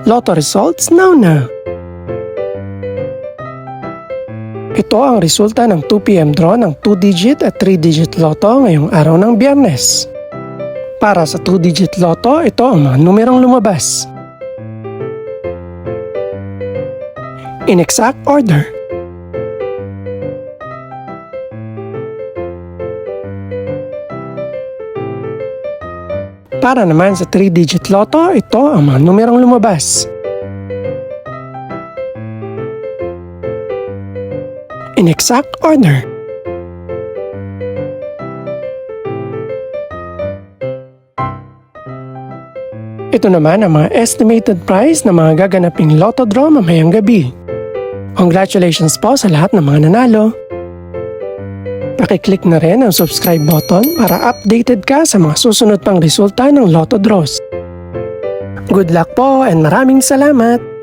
Lotto results now. Ito ang resulta ng 2 PM draw ng 2-digit at 3-digit lotto ngayong araw ng Biyernes. Para sa 2-digit lotto, ito ang mga numerong lumabas. In exact order. Para naman sa 3-digit lotto, ito ang mga numerong lumabas. In exact order. Ito naman ang mga estimated price ng mga gaganaping lotto draw mamayang gabi. Congratulations po sa lahat ng mga nanalo. Pakiclick na rin ang subscribe button para updated ka sa mga susunod pang resulta ng lotto draws. Good luck po and maraming salamat!